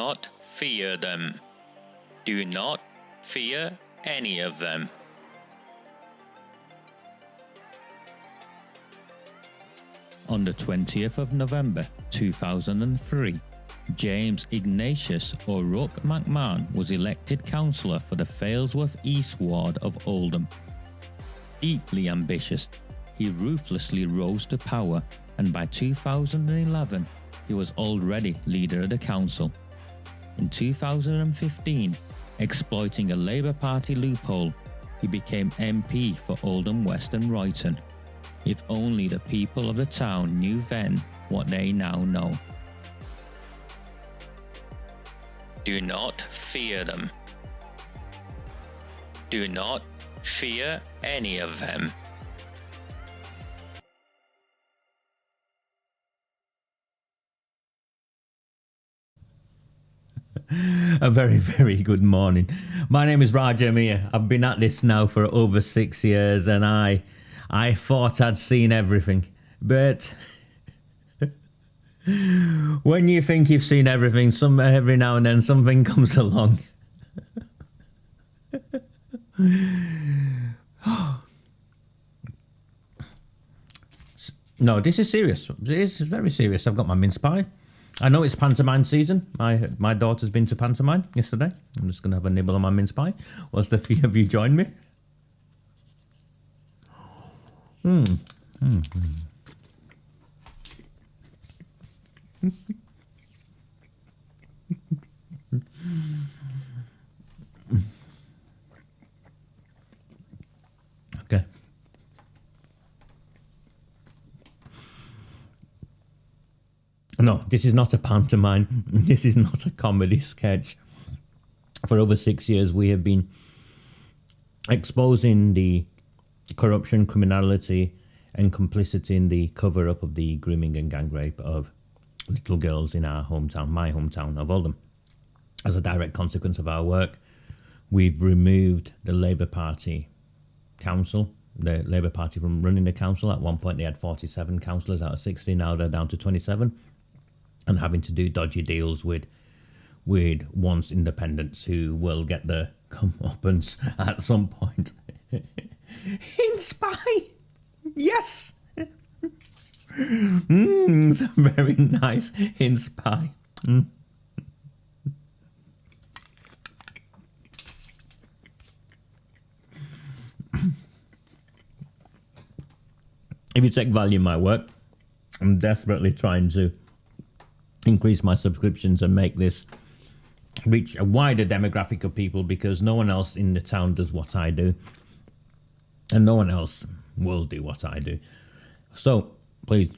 not fear them. Do not fear any of them. On the 20th of November 2003, James Ignatius O'Rourke McMahon was elected councillor for the Failsworth East Ward of Oldham. Deeply ambitious, he ruthlessly rose to power, and by 2011 he was already leader of the council. In 2015, exploiting a Labour Party loophole, he became MP for Oldham West and Royton. If only the people of the town knew then what they now know. Do not fear them. Do not fear any of them. A very, very good morning. My name is Raja Mia. I've been at this now for over 6 years, and I thought I'd seen everything. But when you think you've seen everything, every now and then something comes along. No, this is serious. This is very serious. I've got my mince pie. I know it's pantomime season. My daughter's been to pantomime yesterday. I'm just going to have a nibble on my mince pie. Whilst the three of you join me. Okay. No, this is not a pantomime. This is not a comedy sketch. For over 6 years, we have been exposing the corruption, criminality, and complicity in the cover-up of the grooming and gang rape of little girls in our hometown, my hometown of Oldham. As a direct consequence of our work, we've removed the Labour Party council, the Labour Party from running the council. At one point, they had 47 councillors out of 60. Now they're down to 27. And having to do dodgy deals with once independents who will get their comeuppance at some point. In spy! Yes! It's very nice in spy. If you take value in my work, I'm desperately trying to increase my subscriptions and make this reach a wider demographic of people, because no one else in the town does what I do, and no one else will do what I do. So please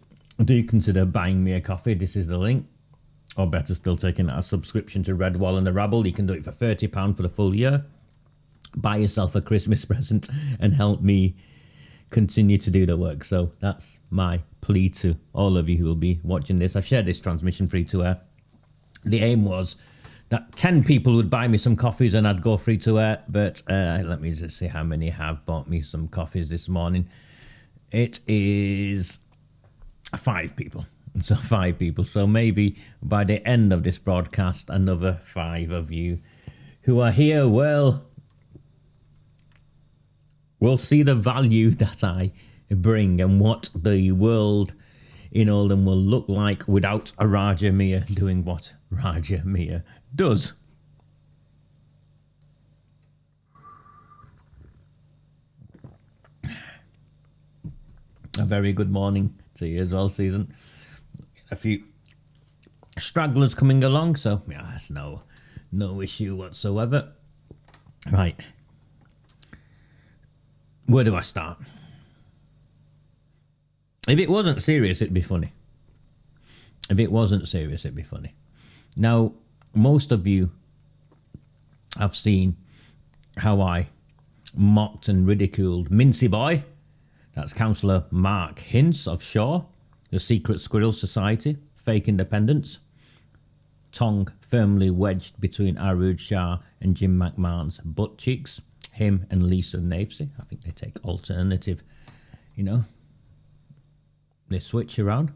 do consider buying me a coffee. This is the link, or better still, taking a subscription to Redwall and the Rabble. You can do it for £30 for the full year. Buy yourself a Christmas present and help me continue to do the work. So that's my plea to all of you who will be watching this. I shared this transmission free to air. The aim was that 10 people would buy me some coffees and I'd go free to air, but let me just see how many have bought me some coffees this morning. It is 5 people. So 5 people. So maybe by the end of this broadcast, another 5 of you who are here will see the value that I bring and what the world in Oldham will look like without a Raja Mia doing what Raja Mia does. A very good morning to you as well, Susan. A few stragglers coming along, so yeah, that's no issue whatsoever. Right. Where do I start? If it wasn't serious, it'd be funny. If it wasn't serious, it'd be funny. Now, most of you have seen how I mocked and ridiculed Mincy Boy. That's Councillor Mark Hince of Shaw, the Secret Squirrel Society, fake independence, tongue firmly wedged between Arood Shah and Jim McMahon's butt cheeks, him and Lisa Navesey. I think they take alternative, they switch around.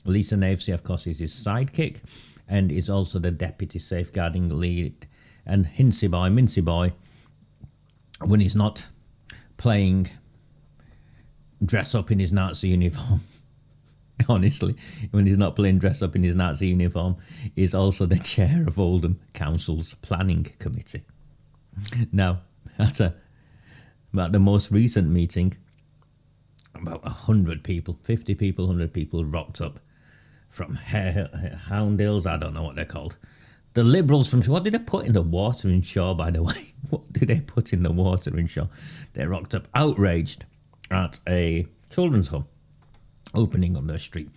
Lisa Navesey, of course, is his sidekick. and is also the deputy safeguarding lead. And Mincy Boy, when he's not playing dress up in his Nazi uniform, honestly, when he's not playing dress up in his Nazi uniform, is also the chair of Oldham Council's planning committee. Now, at the most recent meeting, about 100 people, 50 people, 100 people rocked up from Hound Hills, I don't know what they're called. The Liberals from, what did they put in the watering show, by the way? What did they put in the watering show? They rocked up outraged at a children's home opening on their street.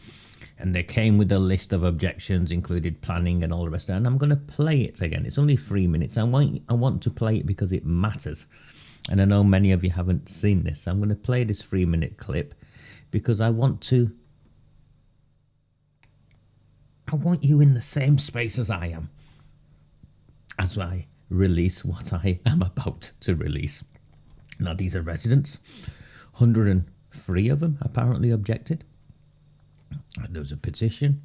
And they came with a list of objections, included planning and all the rest of it. And I'm going to play it again. It's only 3 minutes. I want to play it because it matters. And I know many of you haven't seen this. So I'm going to play this 3-minute clip because I want you in the same space as I am as I release what I am about to release. Now, these are residents. 103 of them apparently objected. There was a petition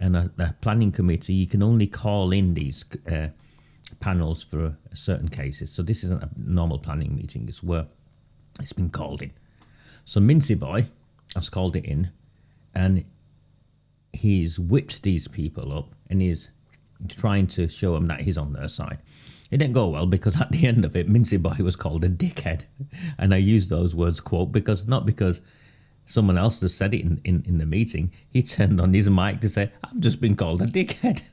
and a planning committee. You can only call in these panels for certain cases. So this isn't a normal planning meeting. It's where it's been called in. So Mincy Boy has called it in, and he's whipped these people up and he's trying to show them that he's on their side. It didn't go well because at the end of it, Mincy Boy was called a dickhead. And I use those words, quote, not because someone else just said it in the meeting. He turned on his mic to say, I've just been called a dickhead.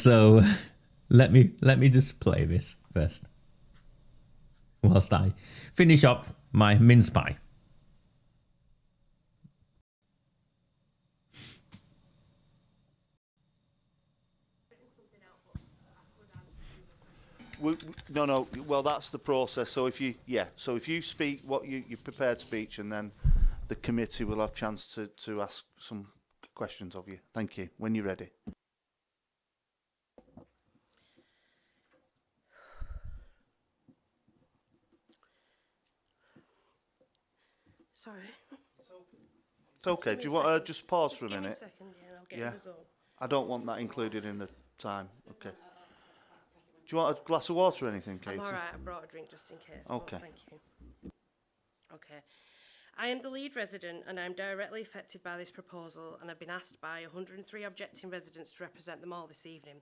So let me just play this first whilst I finish up my mince pie. No. Well, that's the process. So if you speak what you prepared speech, and then the committee will have chance to ask some questions of you. Thank you. When you're ready. Sorry. It's okay. Do you want to just pause for a Give me minute? a second, yeah, I'll get Yeah. the result. I don't want that included in the time. Okay. Do you want a glass of water or anything, Katie? I'm all right. I brought a drink just in case. Okay. Thank you. Okay. I am the lead resident and I'm directly affected by this proposal, and I've been asked by 103 objecting residents to represent them all this evening.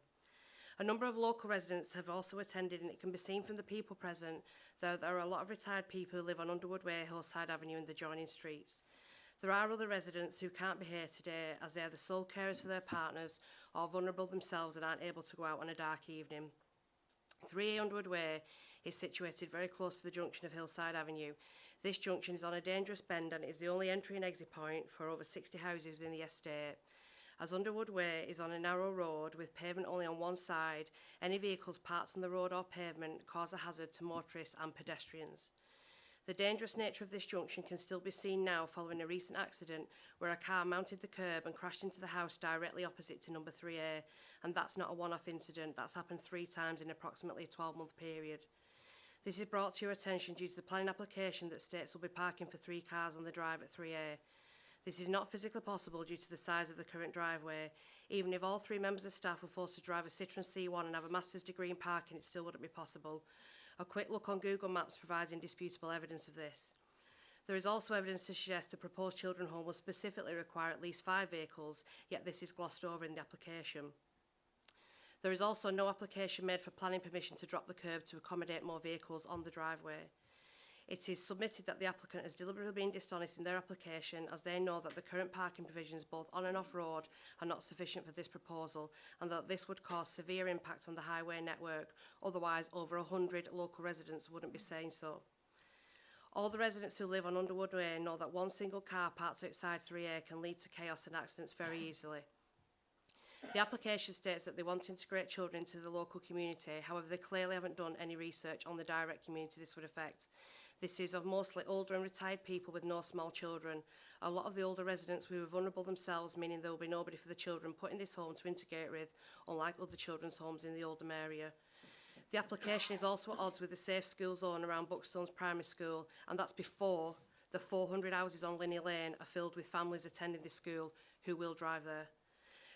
A number of local residents have also attended, and it can be seen from the people present that there are a lot of retired people who live on Underwood Way, Hillside Avenue and the adjoining streets. There are other residents who can't be here today as they are the sole carers for their partners or vulnerable themselves and aren't able to go out on a dark evening. 3A Underwood Way is situated very close to the junction of Hillside Avenue. This junction is on a dangerous bend and is the only entry and exit point for over 60 houses within the estate. As Underwood Way is on a narrow road with pavement only on one side, any vehicles parked on the road or pavement cause a hazard to motorists and pedestrians. The dangerous nature of this junction can still be seen now following a recent accident where a car mounted the curb and crashed into the house directly opposite to number 3A, and that's not a one-off incident, that's happened 3 times in approximately a 12-month period. This is brought to your attention due to the planning application that states will be parking for 3 cars on the drive at 3A. This is not physically possible due to the size of the current driveway. Even if all 3 members of staff were forced to drive a Citroen C1 and have a master's degree in parking, it still wouldn't be possible. A quick look on Google Maps provides indisputable evidence of this. There is also evidence to suggest the proposed children's home will specifically require at least 5 vehicles, yet this is glossed over in the application. There is also no application made for planning permission to drop the curb to accommodate more vehicles on the driveway. It is submitted that the applicant has deliberately been dishonest in their application, as they know that the current parking provisions both on and off road are not sufficient for this proposal, and that this would cause severe impact on the highway network. Otherwise, over 100 local residents wouldn't be saying so. All the residents who live on Underwood Way know that one single car parked outside 3A can lead to chaos and accidents very easily. The application states that they want to integrate children into the local community. However, they clearly haven't done any research on the direct community this would affect. This is of mostly older and retired people with no small children. A lot of the older residents who are vulnerable themselves, meaning there will be nobody for the children put in this home to integrate with, unlike other children's homes in the Oldham area. The application is also at odds with the safe school zone around Buckstones Primary School, and that's before the 400 houses on Linney Lane are filled with families attending this school who will drive there.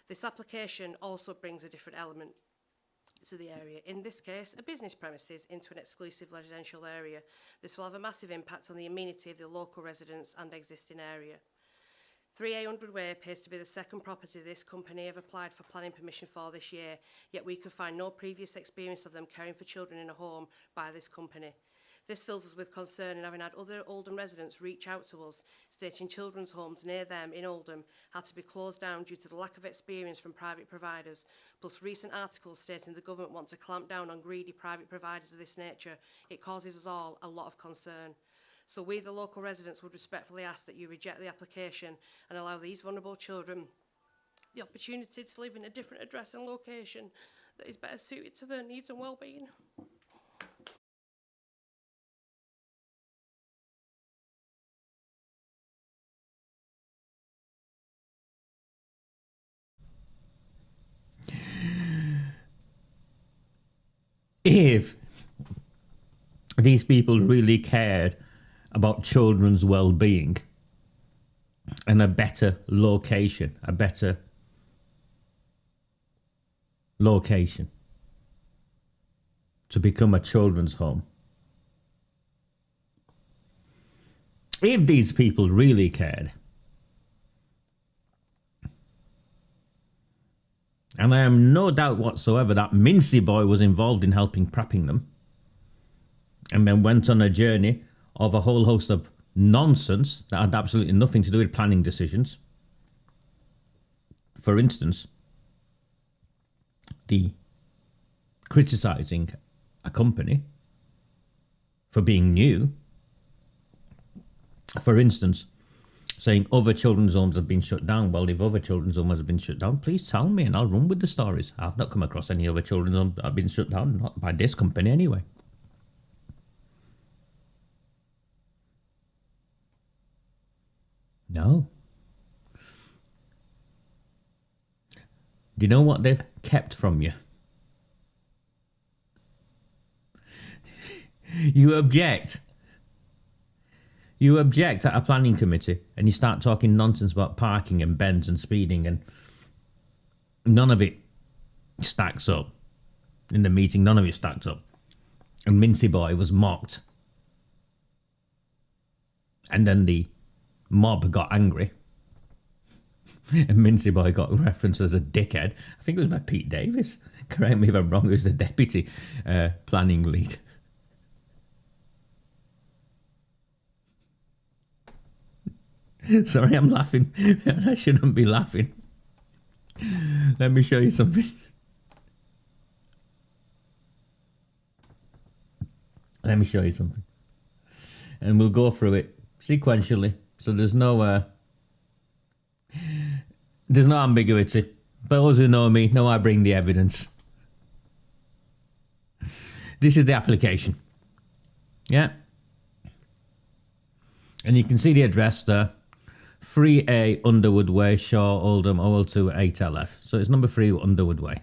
This application also brings a different element to the area. In this case, a business premises into an exclusive residential area. This will have a massive impact on the amenity of the local residents and existing area. 3A Way appears to be the second property this company have applied for planning permission for this year, yet we can find no previous experience of them caring for children in a home by this company. This fills us with concern, and having had other Oldham residents reach out to us, stating children's homes near them in Oldham had to be closed down due to the lack of experience from private providers, plus recent articles stating the government want to clamp down on greedy private providers of this nature, it causes us all a lot of concern. So we, the local residents, would respectfully ask that you reject the application and allow these vulnerable children the opportunity to live in a different address and location that is better suited to their needs and well-being. If these people really cared about children's well-being and a better location to become a children's home. If these people really cared, and I have no doubt whatsoever that Mincy Boy was involved in helping prepping them, and then went on a journey of a whole host of nonsense that had absolutely nothing to do with planning decisions. For instance, the criticising a company for being new. For instance, saying other children's homes have been shut down. Well, if other children's homes have been shut down, please tell me and I'll run with the stories. I've not come across any other children's homes that have been shut down, not by this company anyway. No. Do you know what they've kept from you? You object. You object at a planning committee and you start talking nonsense about parking and bends and speeding, and none of it stacks up. In the meeting, none of it stacked up. And Mincy Boy was mocked. And then the mob got angry. And Mincy Boy got referenced as a dickhead. I think it was by Pete Davis. Correct me if I'm wrong, it was the deputy planning lead. Sorry, I'm laughing. I shouldn't be laughing. Let me show you something. Let me show you something. And we'll go through it sequentially. So there's no ambiguity. But those who know me know I bring the evidence. This is the application. Yeah. And you can see the address there. 3A Underwood Way, Shaw, Oldham, OL2 8LF. So it's number 3 Underwood Way.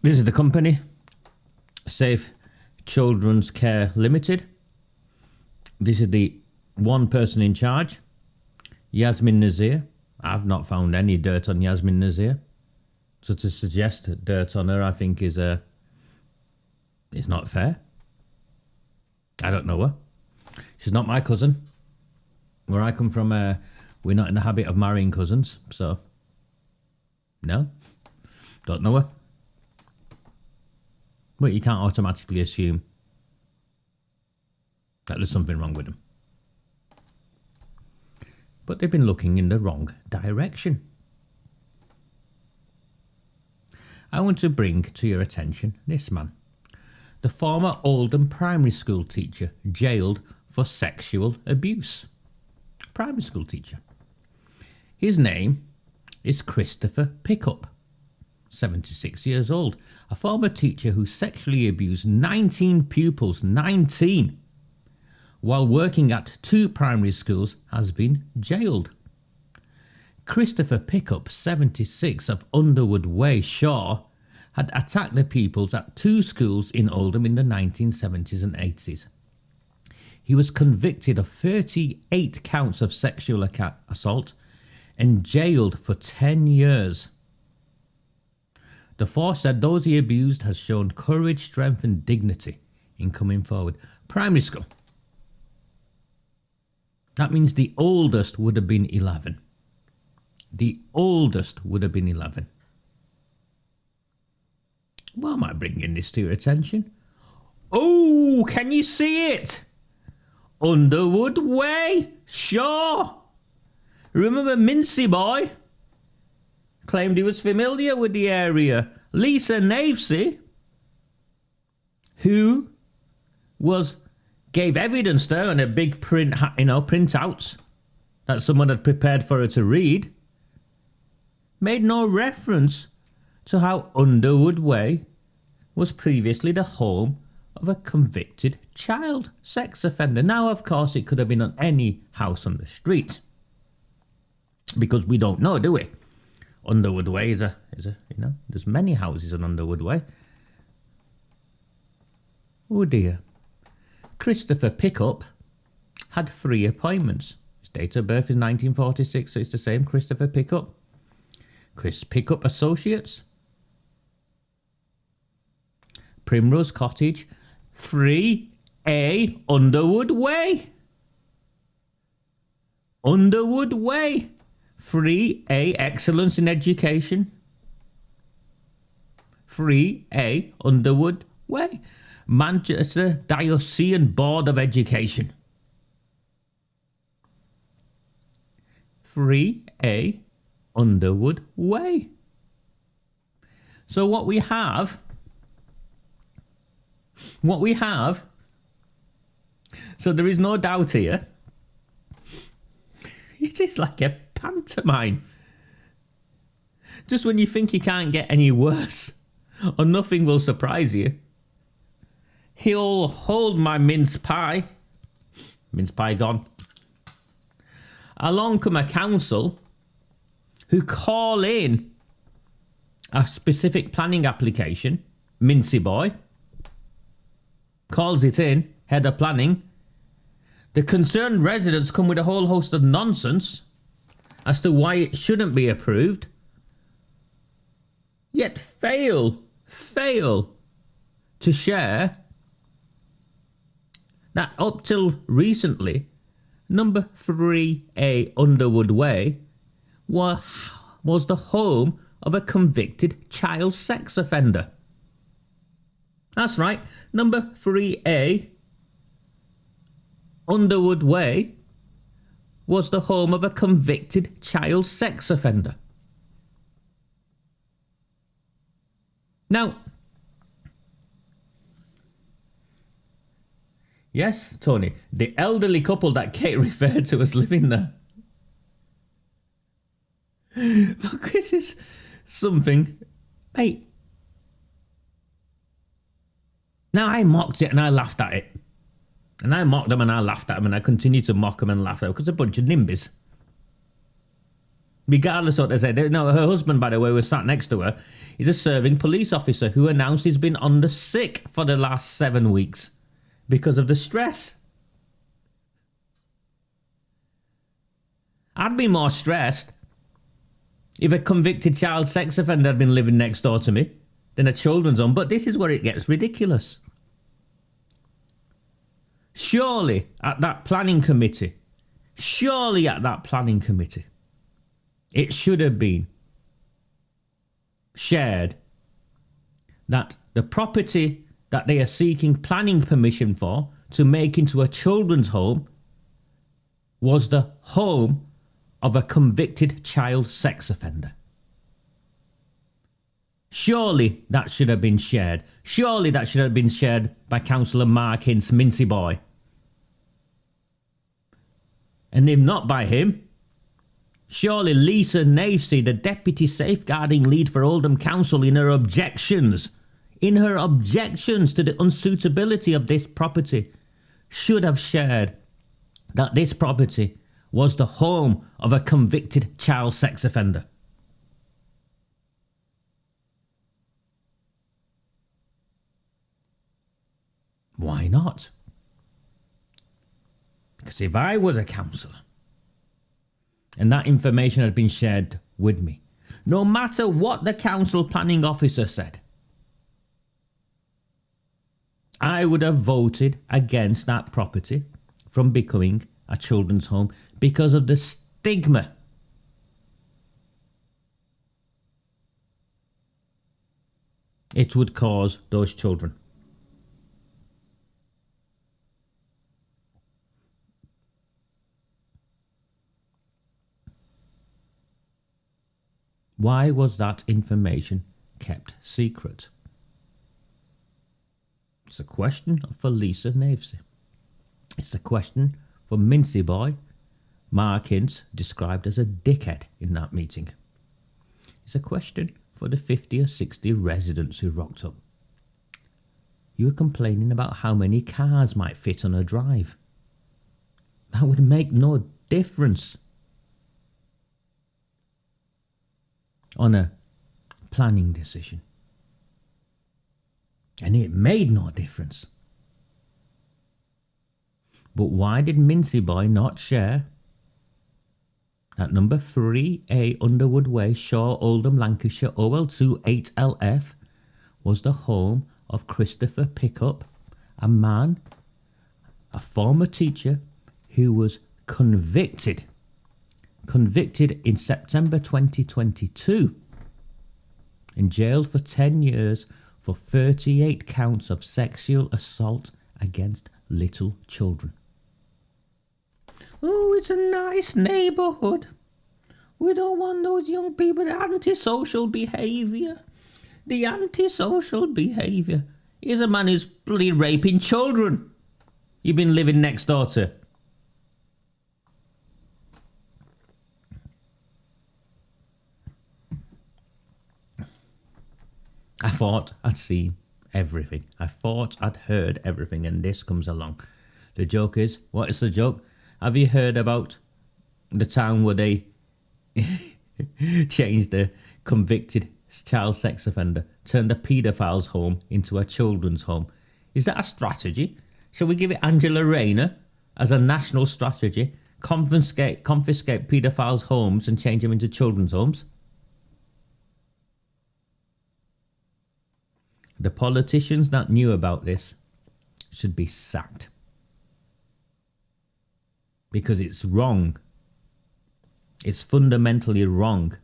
This is the company, Safe Children's Care Limited. This is the one person in charge, Yasmin Nazir. I've not found any dirt on Yasmin Nazir. So to suggest dirt on her, I think is it's not fair. I don't know her. She's not my cousin. Where I come from, we're not in the habit of marrying cousins. So, no, don't know her. But you can't automatically assume that there's something wrong with them. But they've been looking in the wrong direction. I want to bring to your attention this man, the former Oldham primary school teacher jailed for sexual abuse. Primary school teacher. His name is Christopher Pickup, 76 years old, a former teacher who sexually abused 19 pupils, 19, while working at 2 primary schools, has been jailed. Christopher Pickup, 76, of Underwood Way, Shaw, had attacked the pupils at 2 schools in Oldham in the 1970s and 80s. He was convicted of 38 counts of sexual assault and jailed for 10 years. The force said those he abused has shown courage, strength and dignity in coming forward. Primary school. That means the oldest would have been 11. The oldest would have been 11. Why am I bringing this to your attention? Oh, can you see it? Underwood Way, Shaw. Remember Mincy Boy? Claimed he was familiar with the area. Lisa Navesey, who gave evidence there on a big printouts that someone had prepared for her to read, made no reference to how Underwood Way was previously the home of a convicted child sex offender. Now, of course, it could have been on any house on the street, because we don't know, do we? Underwood Way is a there's many houses on Underwood Way. Oh dear. Christopher Pickup had 3 appointments. His date of birth is 1946, so it's the same Christopher Pickup. Chris Pickup Associates. Primrose Cottage, 3A Underwood Way. Underwood Way. 3A Excellence in Education. 3A Underwood Way. Manchester Diocesan Board of Education. 3A Underwood Way. So what we have, so there is no doubt here, it is like a pantomime. Just when you think you can't get any worse, or nothing will surprise you, he'll hold my mince pie. Mince pie gone. Along come a council who call in a specific planning application. Mincy Boy calls it in, head of planning. The concerned residents come with a whole host of nonsense as to why it shouldn't be approved, yet fail to share that up till recently, number 3A Underwood Way was the home of a convicted child sex offender. That's right, number 3A Underwood Way was the home of a convicted child sex offender. Now, yes, Tony, the elderly couple that Kate referred to as living there. Look, this is something, mate. Now, I mocked it and I laughed at it. And I mocked them and I laughed at them and I continue to mock them and laugh at them because they're a bunch of nimbies. Regardless of what they say. No, her husband, by the way, was sat next to her. He's a serving police officer who announced he's been on the sick for the last 7 weeks because of the stress. I'd be more stressed if a convicted child sex offender had been living next door to me than a children's home. But this is where it gets ridiculous. Surely at that planning committee, it should have been shared that the property that they are seeking planning permission for to make into a children's home was the home of a convicted child sex offender. Surely that should have been shared. Surely that should have been shared by Councillor Mark Hince, Mincy Boy. And if not by him, surely Lisa Navesey, the Deputy Safeguarding Lead for Oldham Council, in her objections to the unsuitability of this property, should have shared that this property was the home of a convicted child sex offender. Why not? Because if I was a councillor and that information had been shared with me, no matter what the council planning officer said, I would have voted against that property from becoming a children's home because of the stigma it would cause those children. Why was that information kept secret? It's a question for Lisa Navesey. It's a question for Mincy Boy, Mark Ince, described as a dickhead in that meeting. It's a question for the 50 or 60 residents who rocked up. You were complaining about how many cars might fit on a drive. That would make no difference on a planning decision. And it made no difference. But why did Mincy Boy not share that number 3A Underwood Way, Shaw, Oldham, Lancashire, OL2 8LF was the home of Christopher Pickup, a man, a former teacher who was convicted in September 2022 and jailed for 10 years for 38 counts of sexual assault against little children. Oh, it's a nice neighbourhood. We don't want those young people. The antisocial behaviour. The antisocial behaviour. Here's a man who's bloody raping children. You've been living next door to. I thought I'd seen everything. I thought I'd heard everything, and this comes along. The joke is, what is the joke? Have you heard about the town where they changed the convicted child sex offender, turned a paedophile's home into a children's home? Is that a strategy? Shall we give it Angela Rayner as a national strategy? Confiscate paedophiles' homes and change them into children's homes? The politicians that knew about this should be sacked. Because it's wrong. It's fundamentally wrong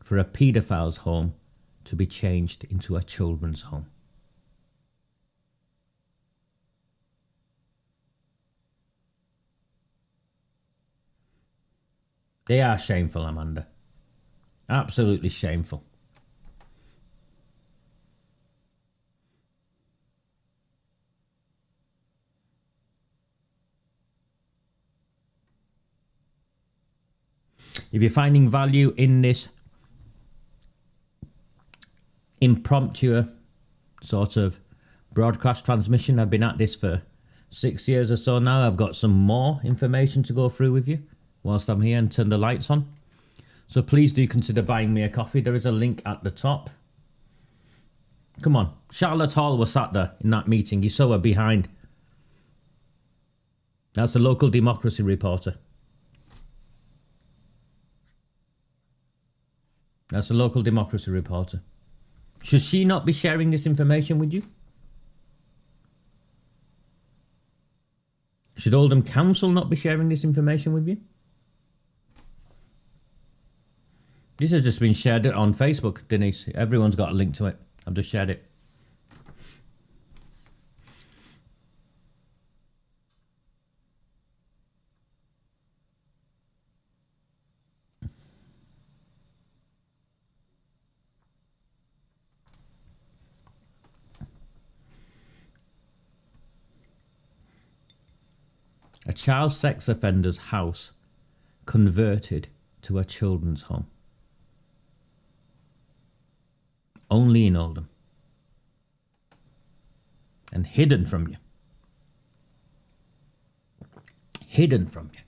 for a paedophile's home to be changed into a children's home. They are shameful, Amanda. Absolutely shameful. If you're finding value in this impromptu sort of broadcast transmission, I've been at this for 6 years or so now. I've got some more information to go through with you whilst I'm here and turn the lights on. So please do consider buying me a coffee. There is a link at the top. Come on. Charlotte Hall was sat there in that meeting. You saw her behind. That's the local democracy reporter. That's a local democracy reporter. Should she not be sharing this information with you? Should Oldham Council not be sharing this information with you? This has just been shared on Facebook, Denise. Everyone's got a link to it. I've just shared it. A child sex offender's house converted to a children's home. Only in Oldham. And hidden from you. hidden from you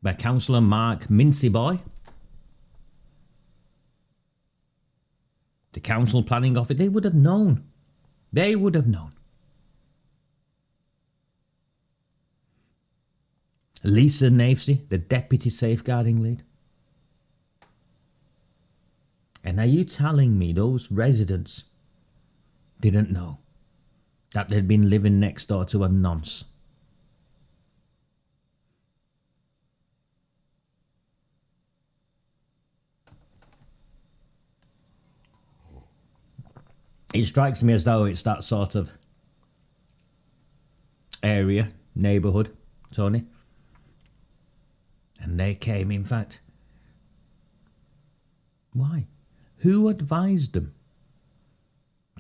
by Councillor Mark Minceyboy, the council planning office. They would have known. They would have known. Lisa Navesey, the deputy safeguarding lead. And are you telling me those residents didn't know that they'd been living next door to a nonce? It strikes me as though it's that sort of area, neighbourhood, Tony. And they came, in fact. Why? Who advised them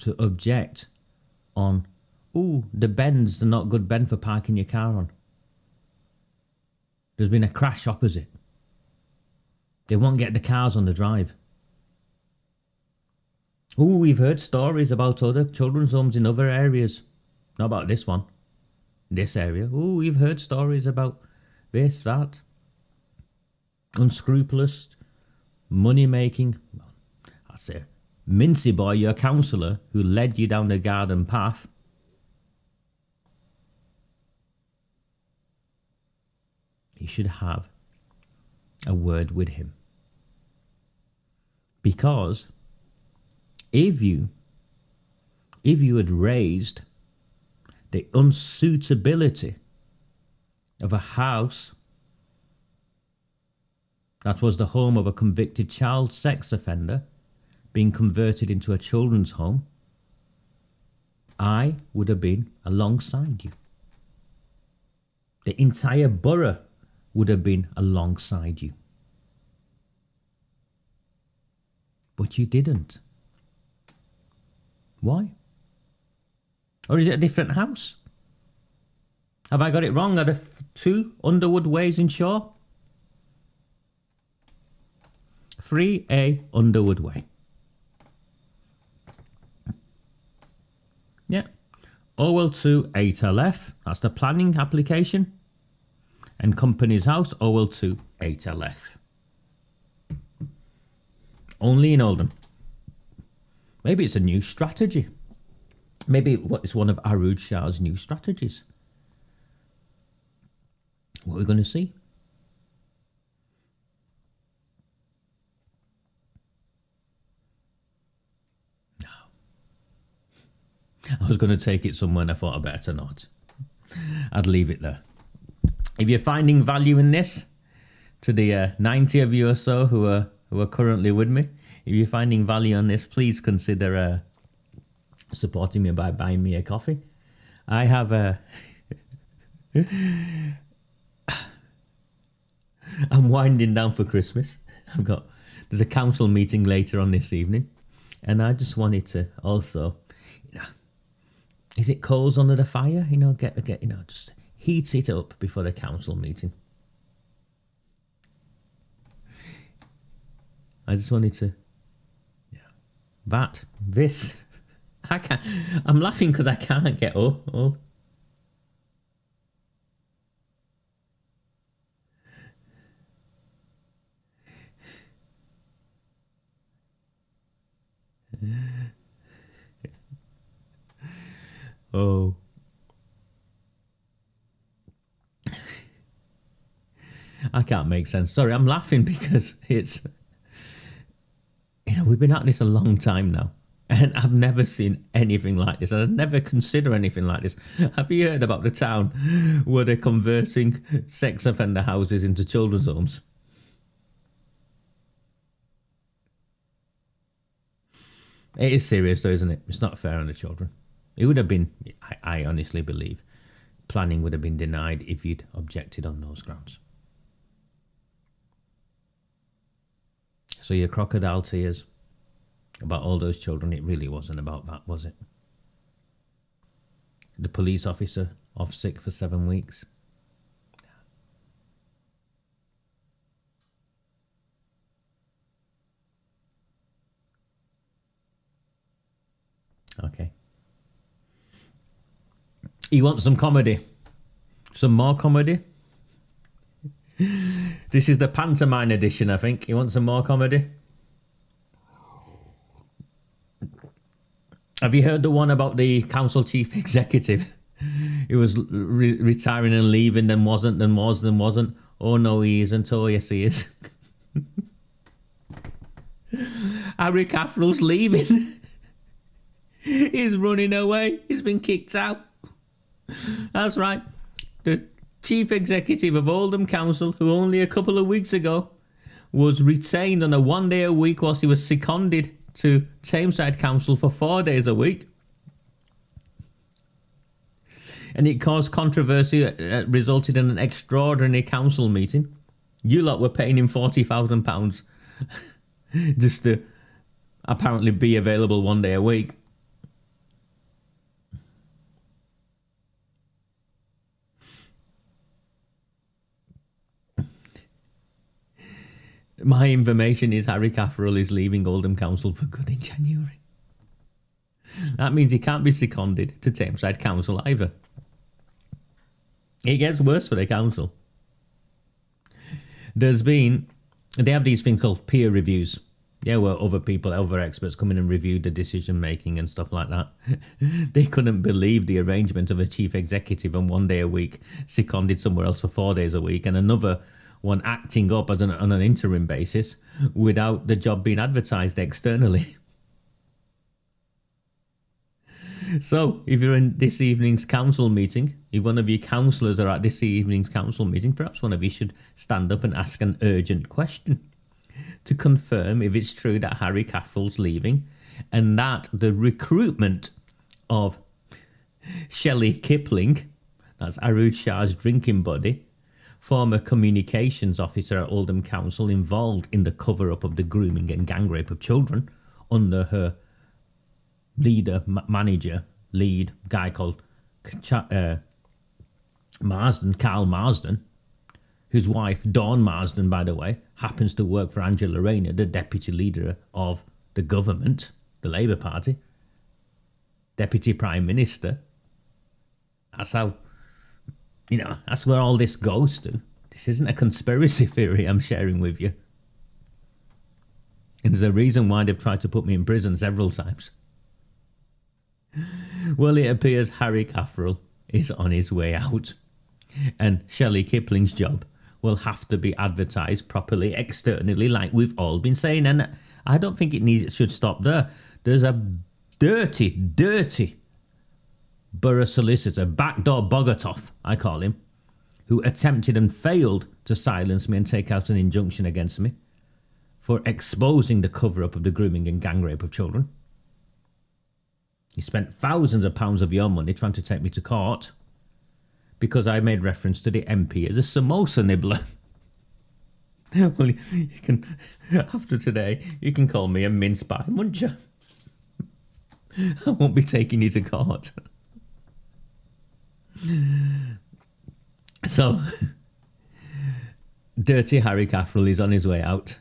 to object on, the bends, they're not good bend for parking your car on. There's been a crash opposite. They won't get the cars on the drive. We've heard stories about other children's homes in other areas. Not about this one. This area. We've heard stories about this, that. Unscrupulous, money-making. I'd say, Minceyboy, your councillor, who led you down the garden path. You should have a word with him. Because if you had raised the unsuitability of a house that was the home of a convicted child sex offender being converted into a children's home, I would have been alongside you. The entire borough would have been alongside you. But you didn't. Why? Or is it a different house? Have I got it wrong? Are there 2 Underwood Ways in Shaw? 3A Underwood Way. Yeah. Orwell 2 8LF. That's the planning application. And Company's House, Orwell 2 8LF. Only in Oldham. Maybe it's a new strategy. Maybe it's one of Arud Shah's new strategies. What are we going to see? No. I was going to take it somewhere and I thought I better not. I'd leave it there. If you're finding value in this, to the 90 of you or so who are currently with me, if you're finding value on this, please consider supporting me by buying me a coffee. I have I'm winding down for Christmas. There's a council meeting later on this evening, and I just wanted to also, is it coals under the fire? Get just heat it up before the council meeting. I just wanted to, this. I'm laughing because I can't get oh. Oh. I can't make sense. Sorry, I'm laughing because it's, we've been at this a long time now. And I've never seen anything like this. I'd never consider anything like this. Have you heard about the town where they're converting sex offender houses into children's homes? It is serious though, isn't it? It's not fair on the children. It would have been, I honestly believe, planning would have been denied if you'd objected on those grounds. So your crocodile tears about all those children, it really wasn't about that, was it? The police officer off sick for 7 weeks. Okay. You want some comedy? Some more comedy. This is the pantomime edition, I think. You want some more comedy? Have you heard the one about the council chief executive? He was retiring and leaving, then wasn't, then was, then wasn't. Oh no, he isn't. Oh yes, he is. Harry Cafferel's leaving. He's running away. He's been kicked out. That's right. The chief executive of Oldham Council, who only a couple of weeks ago was retained on a 1 day a week whilst he was seconded to Tameside Council for 4 days a week. And it caused controversy, resulted in an extraordinary council meeting. You lot were paying him £40,000 just to apparently be available 1 day a week. My information is Harry Cafferel is leaving Oldham Council for good in January. That means he can't be seconded to Tameside Council either. It gets worse for the council. They have these things called peer reviews. Yeah, where other experts come in and review the decision making and stuff like that. They couldn't believe the arrangement of a chief executive on 1 day a week, seconded somewhere else for 4 days a week, and another one acting up on an interim basis without the job being advertised externally. So, if you're in this evening's council meeting, if one of your councillors are at this evening's council meeting, perhaps one of you should stand up and ask an urgent question to confirm if it's true that Harry Cafferel's leaving and that the recruitment of Shelley Kipling, that's Arud Shah's drinking buddy, former communications officer at Oldham Council involved in the cover-up of the grooming and gang rape of children under her lead guy called Carl Marsden, whose wife, Dawn Marsden, by the way, happens to work for Angela Rayner, the deputy leader of the government, the Labour Party, deputy prime minister. That's how... that's where all this goes to. This isn't a conspiracy theory I'm sharing with you. And there's a reason why they've tried to put me in prison several times. Well, it appears Harry Cafferel is on his way out. And Shelley Kipling's job will have to be advertised properly externally, like we've all been saying. And I don't think it should stop there. There's a dirty borough solicitor, backdoor Bogatoff, I call him, who attempted and failed to silence me and take out an injunction against me for exposing the cover-up of the grooming and gang rape of children. He spent thousands of pounds of your money trying to take me to court because I made reference to the MP as a samosa nibbler. Well, you can, after today, you can call me a mince pie muncher. I won't be taking you to court. So, dirty Harry Cafferel is on his way out.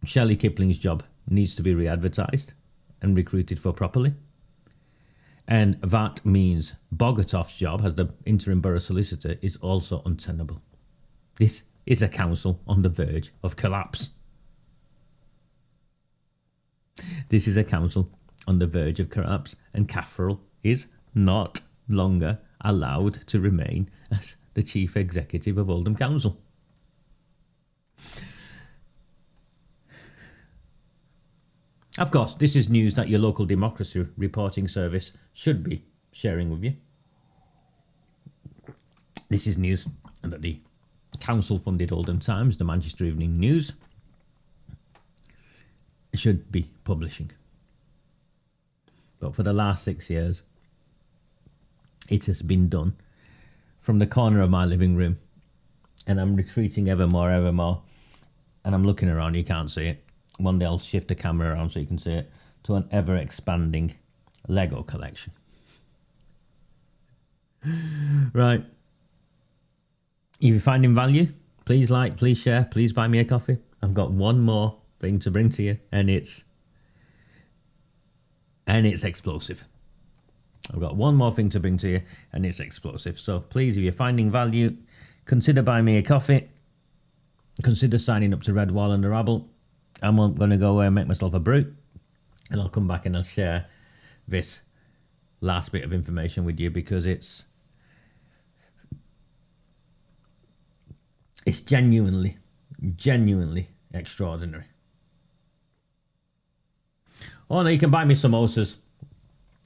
Shelley Kipling's job needs to be re-advertised and recruited for properly. And that means Bogatoff's job as the interim borough solicitor is also untenable. This is a council on the verge of collapse. This is a council on the verge of collapse, and Cafferel is not longer allowed to remain as the chief executive of Oldham Council. Of course, this is news that your local democracy reporting service should be sharing with you. This is news that the council-funded Oldham Times, the Manchester Evening News, should be publishing. But for the last 6 years, it has been done from the corner of my living room, and I'm retreating ever more, and I'm looking around, you can't see it. One day I'll shift the camera around so you can see it, to an ever-expanding Lego collection. Right. If you're finding value, please like, please share, please buy me a coffee. I've got one more thing to bring to you, and it's explosive. I've got one more thing to bring to you, and it's explosive. So please, if you're finding value, consider buying me a coffee. Consider signing up to Red Wall and the Rabble. I'm going to go make myself a brew, and I'll come back and I'll share this last bit of information with you, because it's genuinely extraordinary. Oh no, you can buy me samosas,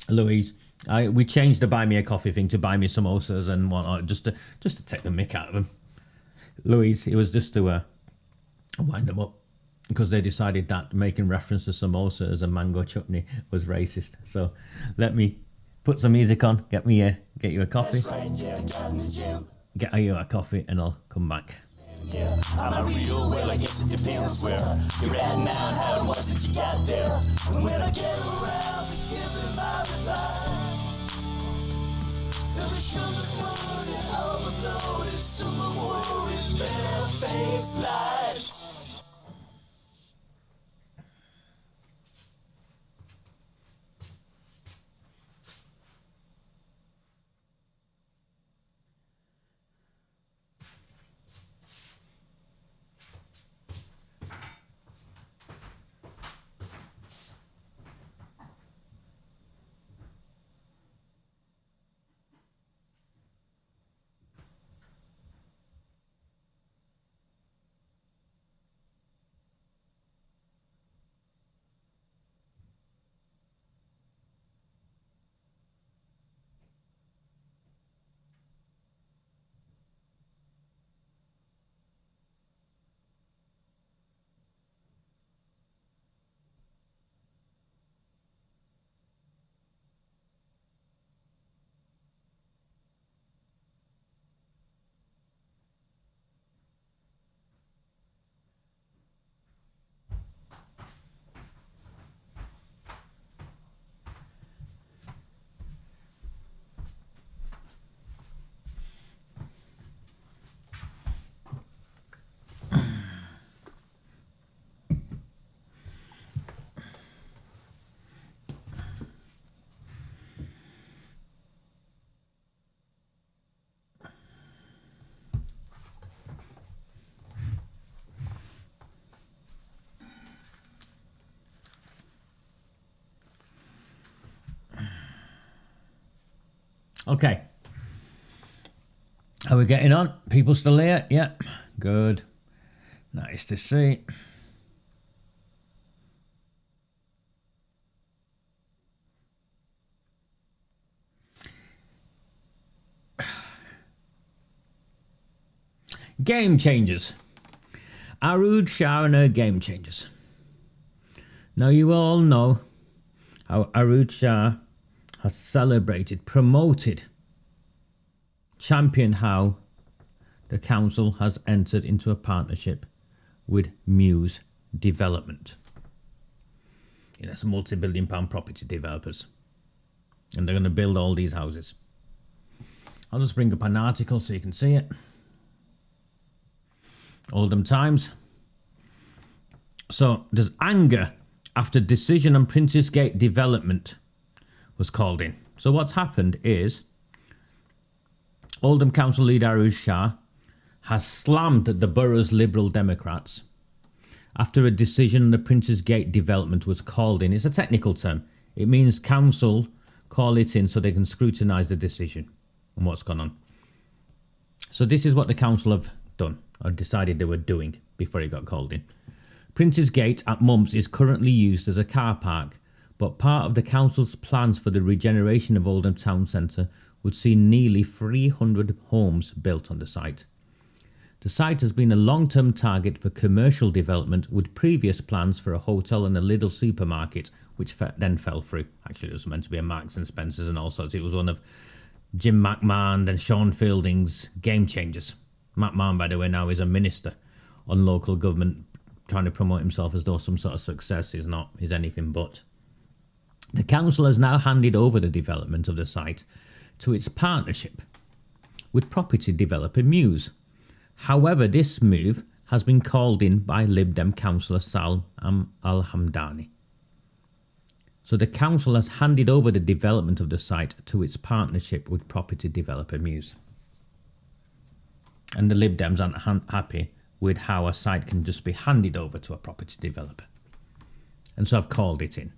Louise. We changed the buy me a coffee thing to buy me samosas and whatnot, just to take the mick out of them. Louise, it was just to wind them up, because they decided that making reference to samosas and mango chutney was racist. So let me put some music on, get you a coffee. Get you a coffee, and I'll come back. Yeah, I'm a real, well, I guess it depends where you're at now and how it was that you got there. And when I get around to giving my reply, never sugar coated, overloaded, super worried, bare-faced lies. Okay. Are we getting on? People still here? Yeah. Good. Nice to see. Game changers. Arood Shah and her game changers. Now you all know how Arood Shah has celebrated, promoted, championed how the council has entered into a partnership with Muse Development. You know, some multi-billion-pound property developers, and they're going to build all these houses. I'll just bring up an article so you can see it. Oldham Times. So there's anger after decision on Princes Gate development was called in. So what's happened is Oldham Council leader Arood Shah has slammed the borough's Liberal Democrats after a decision on the Princes Gate development was called in. It's a technical term. It means council call it in so they can scrutinise the decision and what's gone on. So this is what the council have done, or decided they were doing before it got called in. Princes Gate at Mumps is currently used as a car park, but part of the council's plans for the regeneration of Oldham Town Centre would see nearly 300 homes built on the site. The site has been a long-term target for commercial development, with previous plans for a hotel and a Lidl supermarket, which then fell through. Actually, it was meant to be a Marks and Spencer's and all sorts. It was one of Jim McMahon and Sean Fielding's game changers. McMahon, by the way, now is a minister on local government, trying to promote himself as though some sort of success is anything but. The council has now handed over the development of the site to its partnership with property developer Muse. However, this move has been called in by Lib Dem councillor Sal Al-Hamdani. So the council has handed over the development of the site to its partnership with property developer Muse. And the Lib Dems aren't happy with how a site can just be handed over to a property developer. And so I've called it in.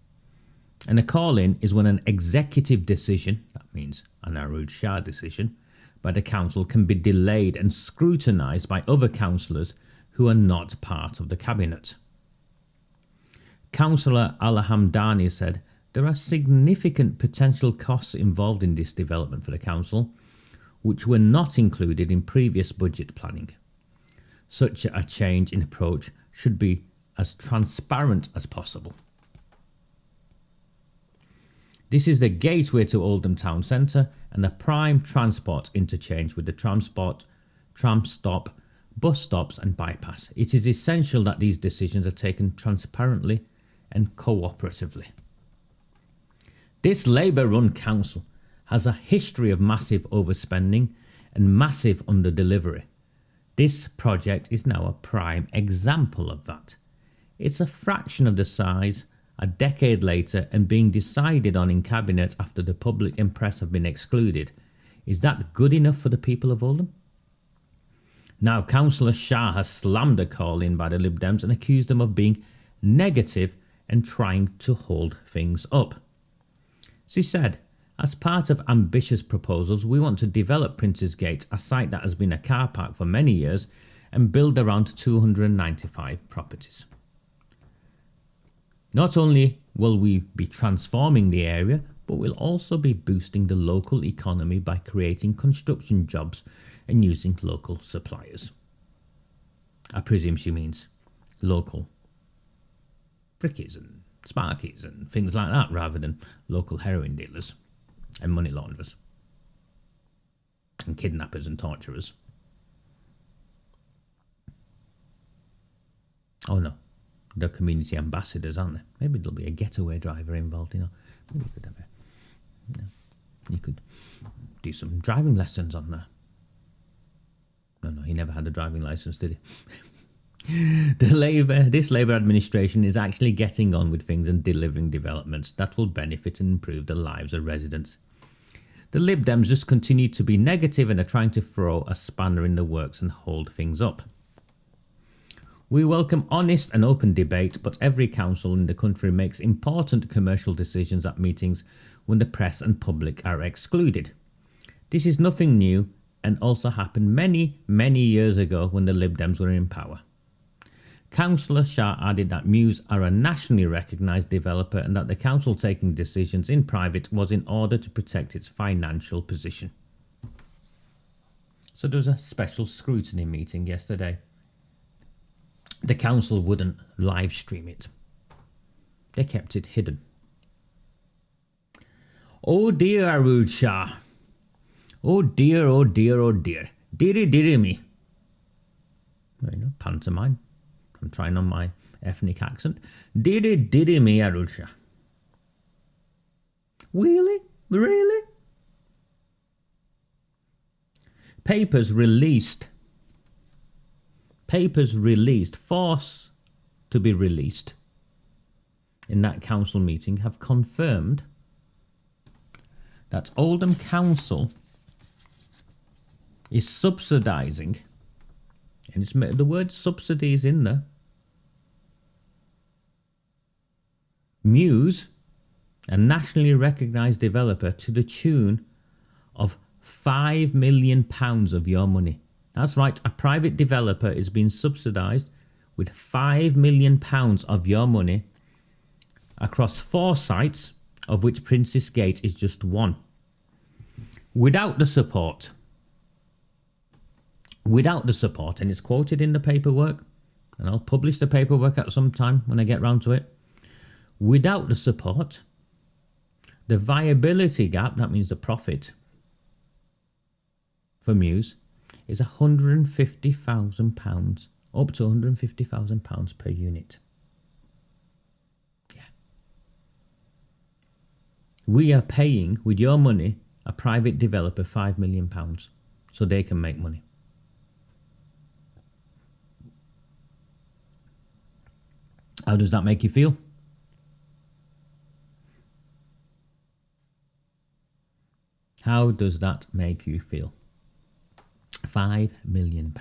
And a call-in is when an executive decision, that means an Arud Shah decision, by the council can be delayed and scrutinised by other councillors who are not part of the cabinet. Councillor Al-Hamdani said, there are significant potential costs involved in this development for the council, which were not included in previous budget planning. Such a change in approach should be as transparent as possible. This is the gateway to Oldham Town Centre and a prime transport interchange with the tram stop, bus stops and bypass. It is essential that these decisions are taken transparently and cooperatively. This Labour-run council has a history of massive overspending and massive underdelivery. This project is now a prime example of that. It's a fraction of the size, a decade later, and being decided on in cabinet after the public and press have been excluded. Is that good enough for the people of Oldham? Now, Councillor Shah has slammed a call in by the Lib Dems and accused them of being negative and trying to hold things up. She said, as part of ambitious proposals, we want to develop Prince's Gate, a site that has been a car park for many years, and build around 295 properties. Not only will we be transforming the area, but we'll also be boosting the local economy by creating construction jobs and using local suppliers. I presume she means local brickies and sparkies and things like that, rather than local heroin dealers and money launderers and kidnappers and torturers. Oh no, they're community ambassadors, aren't they? Maybe there'll be a getaway driver involved, you know. Maybe you could have you could do some driving lessons on there. No, he never had a driving license, did he? This Labour administration is actually getting on with things and delivering developments that will benefit and improve the lives of residents. The Lib Dems just continue to be negative and are trying to throw a spanner in the works and hold things up. We welcome honest and open debate, but every council in the country makes important commercial decisions at meetings when the press and public are excluded. This is nothing new and also happened many, many years ago when the Lib Dems were in power. Councillor Shah added that Muse are a nationally recognised developer and that the council taking decisions in private was in order to protect its financial position. So there was a special scrutiny meeting yesterday. The council wouldn't live stream it. They kept it hidden. Oh dear, Arud Shah. Oh dear, oh dear, oh dear. Dearie me. You know, pantomime. I'm trying on my ethnic accent. Dearie me, Arud Shah. Really? Really? Papers released, forced to be released in that council meeting have confirmed that Oldham Council is subsidising, and it's the word subsidy is in there, Muse, a nationally recognised developer, to the tune of £5 million of your money. That's right, a private developer is being subsidised with £5 million of your money across 4 sites, of which Prince's Gate is just one. Without the support, and it's quoted in the paperwork, and I'll publish the paperwork at some time when I get round to it. Without the support, the viability gap, that means the profit for Muse, is £150,000, up to £150,000 per unit. Yeah. We are paying, with your money, a private developer £5 million so they can make money. How does that make you feel? How does that make you feel? £5 million.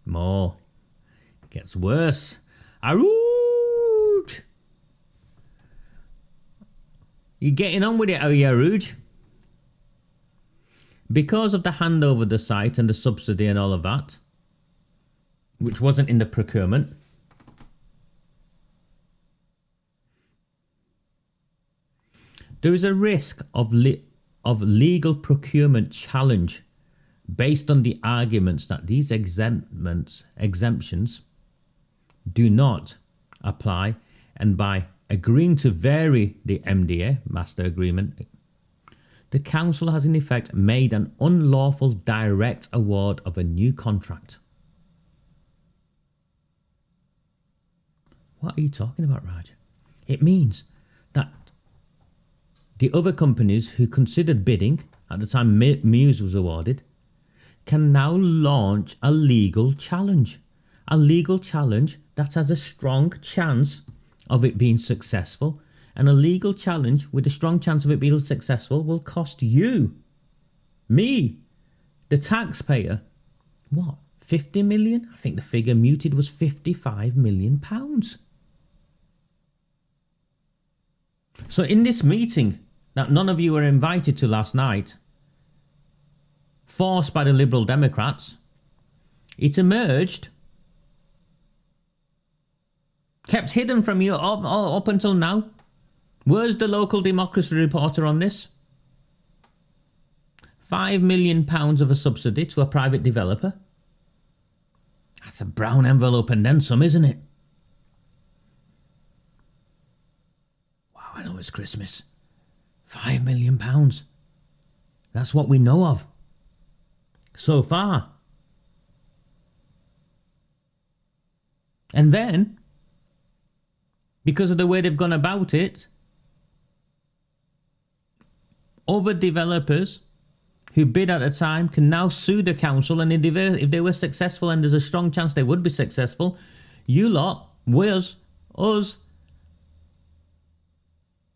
More. It gets worse. Arooj! You getting on with it, are you, Arooj? Because of the handover of the site and the subsidy and all of that, which wasn't in the procurement, there is a risk of legal procurement challenge based on the arguments that these exemptions do not apply, and by agreeing to vary the MDA, Master Agreement, the Council has in effect made an unlawful direct award of a new contract. What are you talking about, Raj? It means that the other companies who considered bidding at the time Muse was awarded can now launch a legal challenge. A legal challenge that has a strong chance of it being successful. And a legal challenge with a strong chance of it being successful will cost you, me, the taxpayer, what, 50 million? I think the figure muted was £55 million. So in this meeting that none of you were invited to last night, forced by the Liberal Democrats, it emerged, kept hidden from you up until now. Where's the local democracy reporter on this? £5 million of a subsidy to a private developer. That's a brown envelope and then some, isn't it? Wow, I know it's Christmas. £5 million. That's what we know of so far. And then, because of the way they've gone about it, other developers who bid at a time can now sue the council, and if they were successful, and there's a strong chance they would be successful, you lot, us,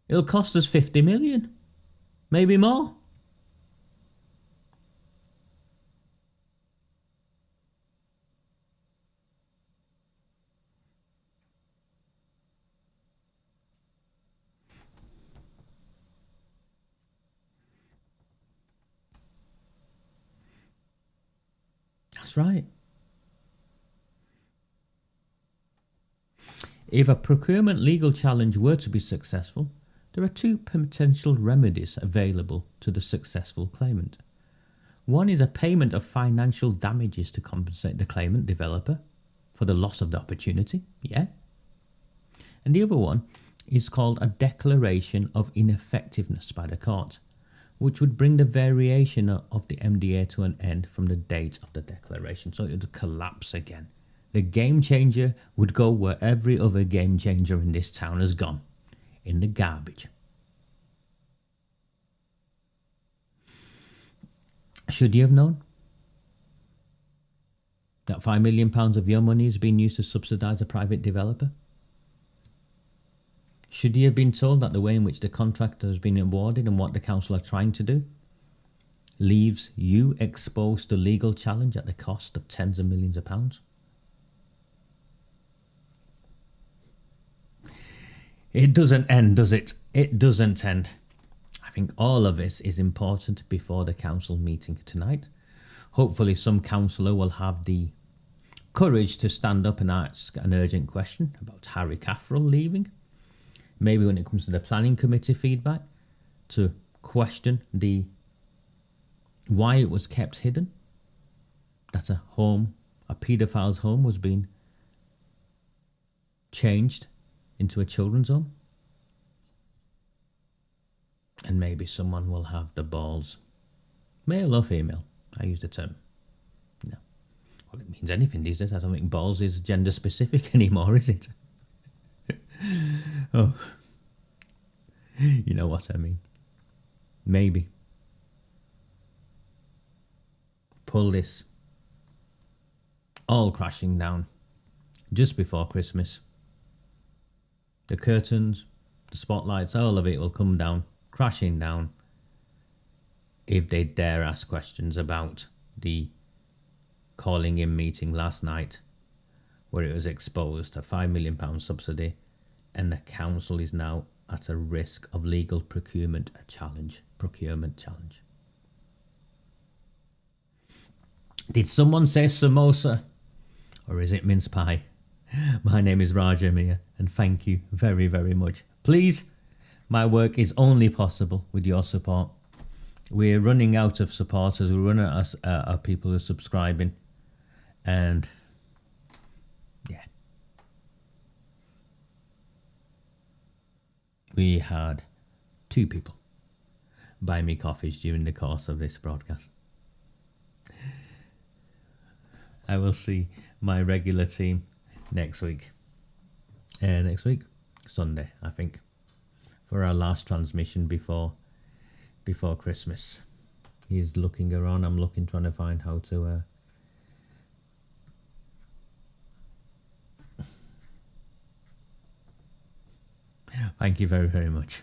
it'll cost us 50 million, maybe more. That's right. If a procurement legal challenge were to be successful, there are two potential remedies available to the successful claimant. One is a payment of financial damages to compensate the claimant developer for the loss of the opportunity, yeah. And the other one is called a declaration of ineffectiveness by the court, which would bring the variation of the MDA to an end from the date of the declaration. So it would collapse again. The game changer would go where every other game changer in this town has gone, in the garbage. Should you have known that £5 million of your money is being used to subsidise a private developer? Should you have been told that the way in which the contract has been awarded and what the council are trying to do leaves you exposed to legal challenge at the cost of tens of millions of pounds? It doesn't end, does it? It doesn't end. I think all of this is important before the council meeting tonight. Hopefully some councillor will have the courage to stand up and ask an urgent question about Harry Caffrell leaving. Maybe when it comes to the planning committee feedback, to question why it was kept hidden, that a paedophile's home was being changed into a children's home. And maybe someone will have the balls, male or female, I use the term. No. Well, it means anything these days. I don't think balls is gender specific anymore, is it? Oh, you know what I mean. Maybe pull this all crashing down just before Christmas. The curtains, the spotlights, all of it will come down, crashing down, if they dare ask questions about the calling in meeting last night, where it was exposed a £5 million subsidy, and the council is now at a risk of legal procurement challenge. Did someone say samosa, or is it mince pie? My name is Raja Mir, and thank you very, very much. Please, my work is only possible with your support. We're running out of supporters. We're running out of people who are subscribing. And yeah. We had 2 people buy me coffees during the course of this broadcast. I will see my regular team next week. Sunday, I think, for our last transmission before Christmas. He's looking around. I'm trying to find how to. Thank you very, very much.